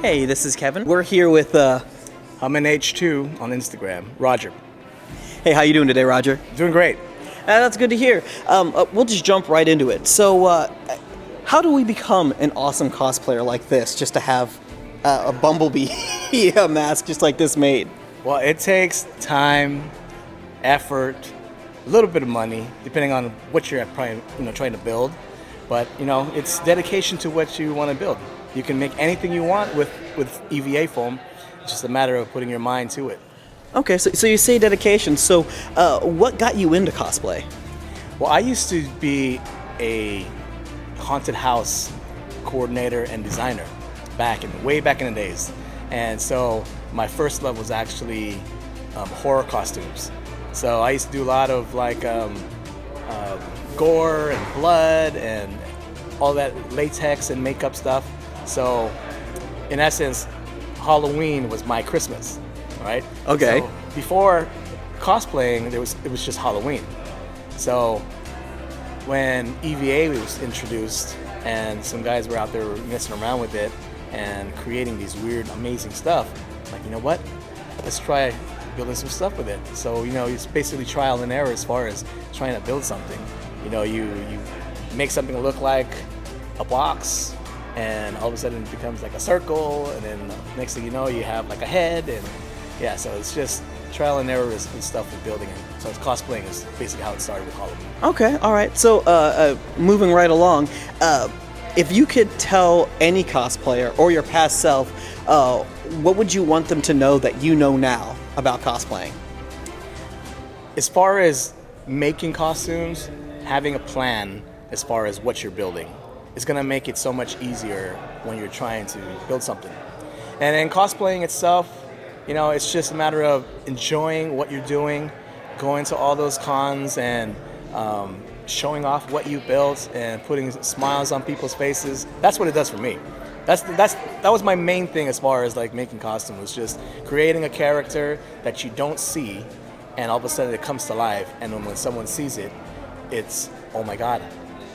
Hey, this is Kevin. We're here with, I'm in H2 on Instagram, Roger. Hey, how you doing today, Roger? Doing great. That's good to hear. We'll just jump right into it. So, how do we become an awesome cosplayer like this, just to have a Bumblebee mask just like this made? Well, it takes time, effort, a little bit of money, depending on what you're probably, trying to build. But, it's dedication to what you want to build. You can make anything you want with EVA foam. It's just a matter of putting your mind to it. Okay, so you say dedication. So what got you into cosplay? Well, I used to be a haunted house coordinator and designer way back in the days. And so my first love was actually horror costumes. So I used to do a lot of gore and blood and all that latex and makeup stuff. So in essence, Halloween was my Christmas, right? Okay. So before cosplaying, it was just Halloween. So when EVA was introduced and some guys were out there messing around with it and creating these weird, amazing stuff, like, you know what? Let's try building some stuff with it. So, it's basically trial and error as far as trying to build something. You make something look like a box, and all of a sudden it becomes like a circle, and then next thing you know, you have like a head, and yeah, so it's just trial and error and stuff with building it. So cosplaying is basically how it started with Halloween. Okay, all right. So moving right along, if you could tell any cosplayer or your past self, what would you want them to know that you know now about cosplaying? As far as making costumes, having a plan as far as what you're building is going to make it so much easier when you're trying to build something. And in cosplaying itself, it's just a matter of enjoying what you're doing, going to all those cons and showing off what you built and putting smiles on people's faces. That's what it does for me. That was my main thing as far as making costumes, was just creating a character that you don't see, and all of a sudden it comes to life. And when someone sees it, it's, oh my God,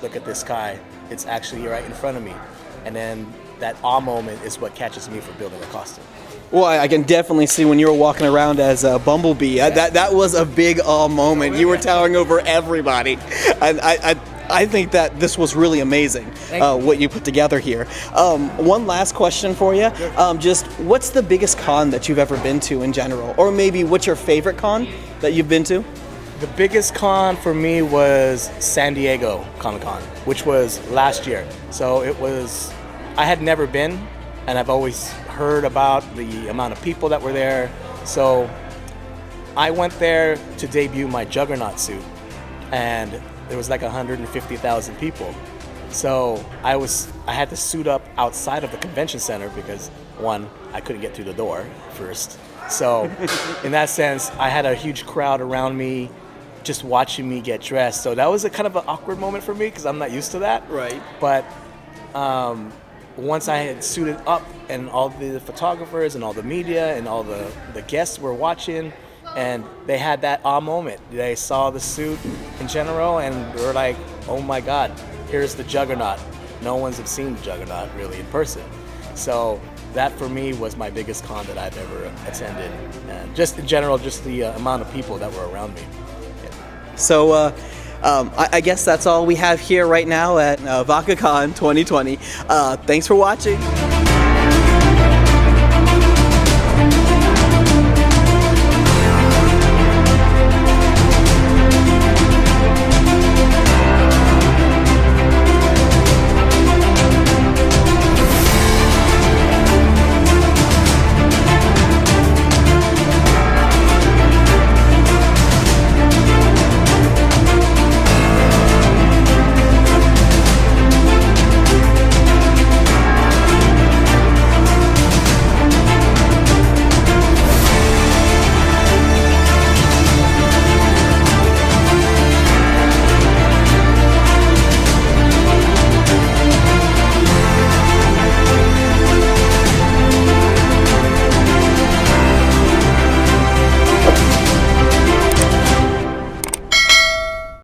look at this guy. It's actually right in front of me. And then that awe moment is what catches me for building a costume. Well, I can definitely see when you were walking around as a Bumblebee. Yeah. That was a big awe moment. You were towering over everybody. And I think that this was really amazing, what you put together here. One last question for you. Just what's the biggest con that you've ever been to in general? Or maybe what's your favorite con that you've been to? The biggest con for me was San Diego Comic-Con, which was last year. So I had never been, and I've always heard about the amount of people that were there. So I went there to debut my Juggernaut suit, and there was 150,000 people. So I had to suit up outside of the convention center because, one, I couldn't get through the door first. So in that sense, I had a huge crowd around me just watching me get dressed. So that was a kind of an awkward moment for me because I'm not used to that. Right. But once I had suited up and all the photographers and all the media and all the guests were watching, and they had that awe moment. They saw the suit in general and they were like, oh my God, here's the Juggernaut. No one's have seen the Juggernaut really in person. So that for me was my biggest con that I've ever attended. And just in general, just the amount of people that were around me. Yeah. So I guess that's all we have here right now at VakaCon 2020. Thanks for watching.